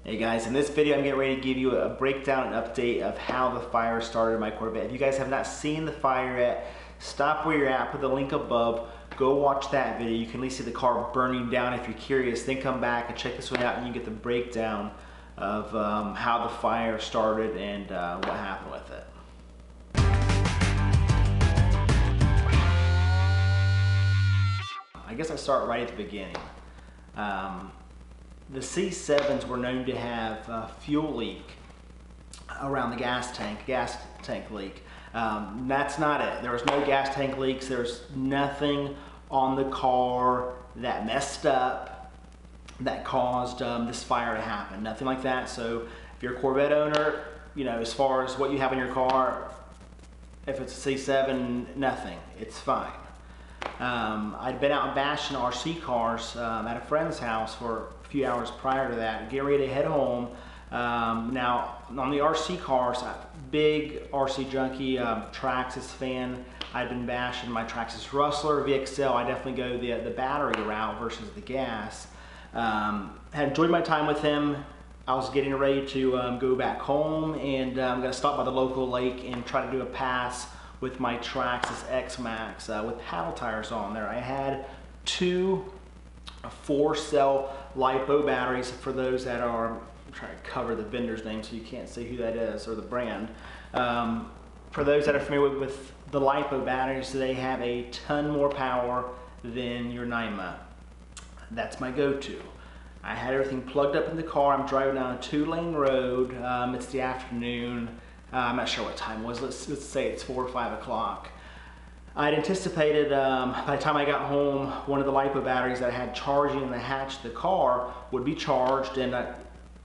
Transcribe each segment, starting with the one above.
Hey guys, in this video I'm getting ready to give you a breakdown and update of how the fire started in my Corvette. If you guys have not seen the fire yet, stop where you're at, put the link above, go watch that video. You can at least see the car burning down if you're curious. Then come back and check this one out and you get the breakdown of how the fire started and what happened with it. I guess I start right at the beginning. The C7s were known to have a fuel leak around the gas tank leak. That's not it. There was no gas tank leaks. There's nothing on the car that messed up that caused this fire to happen. Nothing like that. So if you're a Corvette owner, you know, as far as what you have in your car, if it's a C7, nothing. It's fine. I'd been out bashing RC cars at a friend's house for a few hours prior to that, getting ready to head home. Now, on the RC cars, big RC junkie, Traxxas fan, I'd been bashing my Traxxas Rustler, VXL. I definitely go the battery route versus the gas. Had enjoyed my time with him. I was getting ready to go back home, and I'm going to stop by the local lake and try to do a pass with my Traxxas X-Max with paddle tires on there. I had two 4-cell LiPo batteries. For those that are, I'm trying to cover the vendor's name so you can't see who that is or the brand. For those that are familiar with the LiPo batteries, they have a ton more power than your NYMA. That's my go-to. I had everything plugged up in the car. I'm driving down a 2-lane road. It's the afternoon. I'm not sure what time it was. Let's say it's 4 or 5 o'clock. I'd anticipated by the time I got home, one of the LiPo batteries that I had charging in the hatch of the car would be charged, and I'd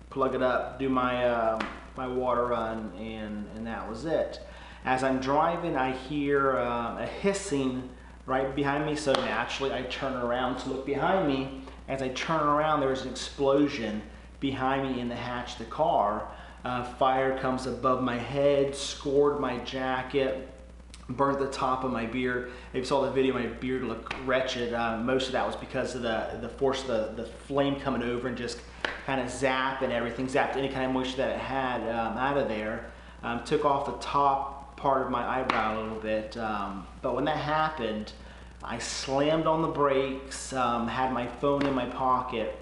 plug it up, do my my water run, and that was it. As I'm driving, I hear a hissing right behind me, so naturally I turn around to look behind me. As I turn around, there's an explosion behind me in the hatch of the car. Fire comes above my head, scored my jacket, burned the top of my beard. If you saw the video, my beard looked wretched. Most of that was because of the force of the flame coming over and just kind of zapping everything, zapped any kind of moisture that it had out of there. Took off the top part of my eyebrow a little bit. But when that happened, I slammed on the brakes, had my phone in my pocket,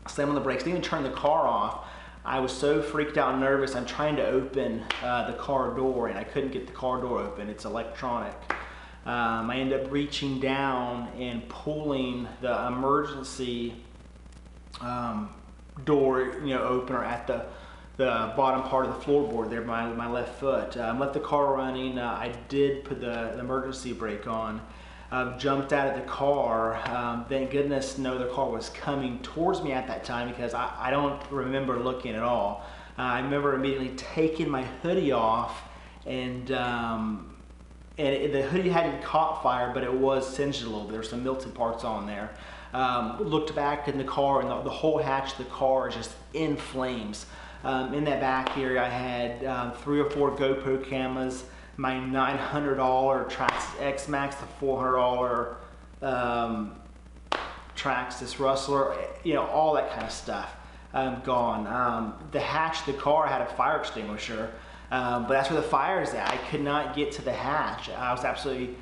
slammed on the brakes, didn't even turn the car off. I was so freaked out and nervous. I'm trying to open the car door, and I couldn't get the car door open. It's electronic. I ended up reaching down and pulling the emergency door, opener at the bottom part of the floorboard there by my left foot. Left the car running. I did put the emergency brake on. Jumped out of the car. Thank goodness no other car was coming towards me at that time, because I don't remember looking at all. I remember immediately taking my hoodie off, and the hoodie hadn't caught fire, but it was singed a little bit. There's some melted parts on there. Looked back in the car, and the whole hatch of the car is just in flames. In that back area, I had 3 or 4 GoPro cameras, my $900 Traxxas X-Max, the $400 Traxxas Rustler, all that kind of stuff gone. The hatch of the car had a fire extinguisher, but that's where the fire is at. I could not get to the hatch. I was absolutely,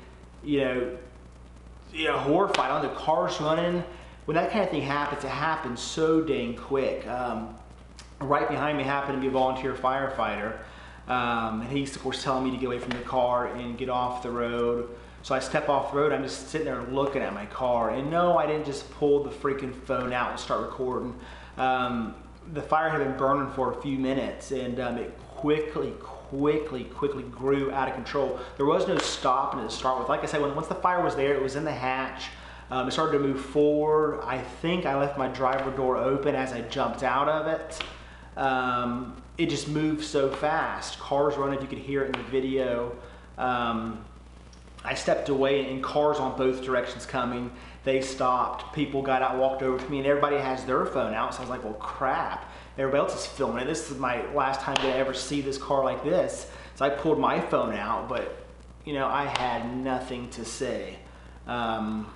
horrified. On the car's running. When that kind of thing happens, it happens so dang quick. Right behind me happened to be a volunteer firefighter. And he's of course telling me to get away from the car and get off the road. So I step off the road. I'm just sitting there looking at my car, and no, I didn't just pull the freaking phone out and start recording. The fire had been burning for a few minutes, and it quickly grew out of control. There was no stopping it to start with. Like I said, once the fire was there, it was in the hatch. It started to move forward. I think I left my driver door open as I jumped out of it. It just moved so fast. Cars running, you could hear it in the video. I stepped away, and cars on both directions coming. They stopped. People got out, walked over to me, and everybody has their phone out. So I was like, well, crap. Everybody else is filming it. This is my last time to ever see this car like this. So I pulled my phone out, but, I had nothing to say. I'm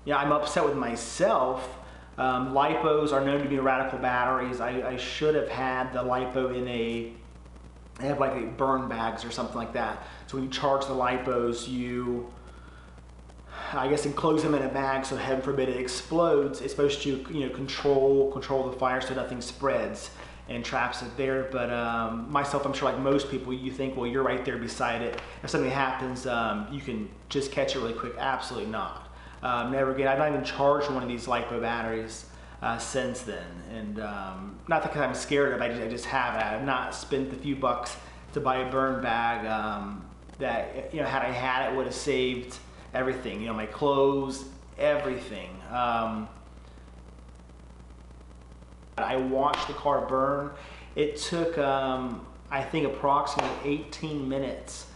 upset with myself LiPos are known to be radical batteries. I should have had the LiPo in they have like a burn bags or something like that. So when you charge the LiPos, you, I guess, enclose them in a bag so heaven forbid it explodes. It's supposed to, control the fire so nothing spreads and traps it there. But myself, I'm sure like most people, you think, well, you're right there beside it. If something happens, you can just catch it really quick. Absolutely not. Never again. I've not even charged one of these LiPo batteries since then, and not because I'm scared of it, I just haven't. I have not spent the few bucks to buy a burn bag that, had I had it, would have saved everything, my clothes, everything. I watched the car burn. It took, I think, approximately 18 minutes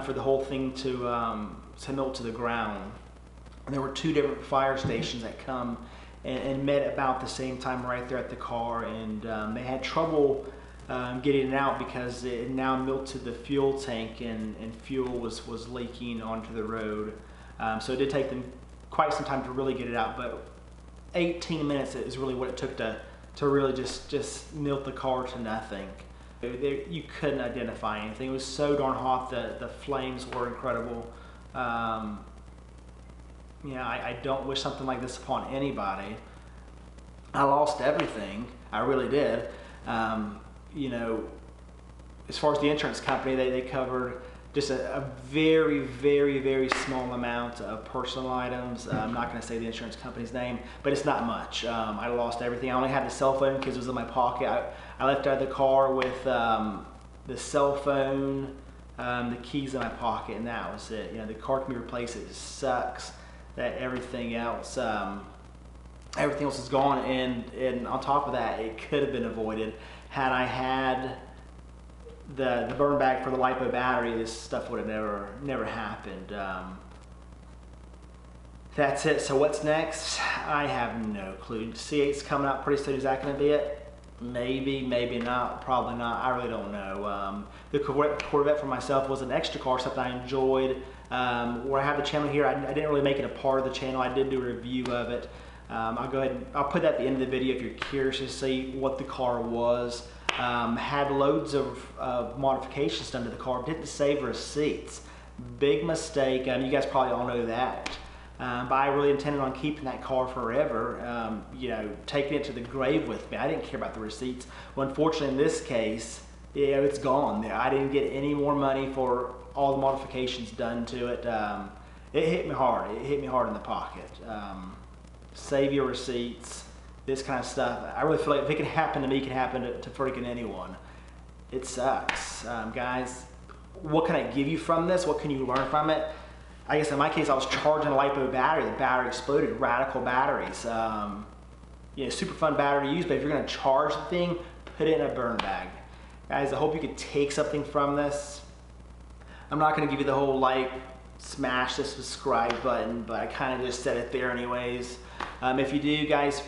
for the whole thing to melt to the ground. And there were 2 different fire stations that come and met about the same time right there at the car, and they had trouble getting it out because it now melted the fuel tank, and fuel was leaking onto the road. So it did take them quite some time to really get it out, but 18 minutes is really what it took to really just melt the car to nothing. You couldn't identify anything. It was so darn hot, the flames were incredible. I don't wish something like this upon anybody. I lost everything. I really did. As far as the insurance company, they covered just a very, very, very small amount of personal items. I'm not going to say the insurance company's name, but it's not much. I lost everything. I only had the cell phone because it was in my pocket. I left out of the car with the cell phone, the keys in my pocket, and that was it. The car can be replaced. It just sucks that everything else is gone, and on top of that, it could have been avoided had I had the burn bag for the LiPo battery. This stuff would have never happened. That's it. So what's next? I have no clue. C8's coming out pretty soon. Is that going to be it? Maybe, maybe not, probably not. I really don't know. The Corvette for myself was an extra car, something I enjoyed. Where I have the channel here, I didn't really make it a part of the channel. I did do a review of it. I'll go ahead and I'll put that at the end of the video if you're curious to see what the car was. Had loads of modifications done to the car. Didn't save receipts. Big mistake. You guys probably all know that. But I really intended on keeping that car forever, taking it to the grave with me. I didn't care about the receipts. Well, unfortunately, in this case, it's gone. I didn't get any more money for all the modifications done to it. It hit me hard. It hit me hard in the pocket. Save your receipts, this kind of stuff. I really feel like if it can happen to me, it can happen to freaking anyone. It sucks. Guys, what can I give you from this? What can you learn from it? I guess in my case, I was charging a LiPo battery. The battery exploded. Radical batteries. Super fun battery to use, but if you're going to charge the thing, put it in a burn bag. Guys, I hope you could take something from this. I'm not going to give you the whole like, smash the subscribe button, but I kind of just said it there anyways. If you do, guys,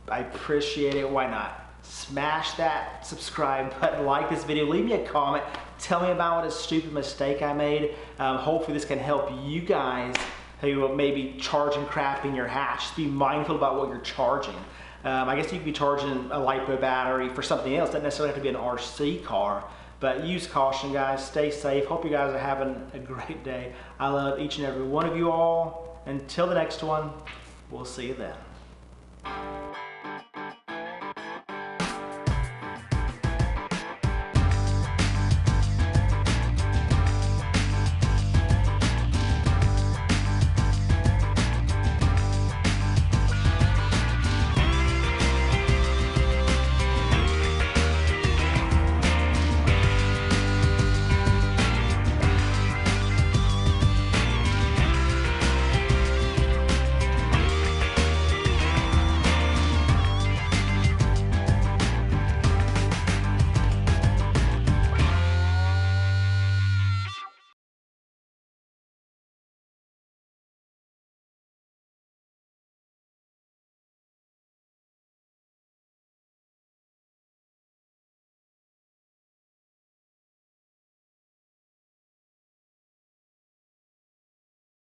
I appreciate it. Why not? Smash that subscribe button, like this video, leave me a comment, tell me about what a stupid mistake I made. Hopefully this can help you guys who may be charging crap in your hatch. Just be mindful about what you're charging. I guess you could be charging a LiPo battery for something else. Doesn't necessarily have to be an RC car, but use caution, guys. Stay safe. Hope you guys are having a great day. I love each and every one of you all. Until the next one, we'll see you then.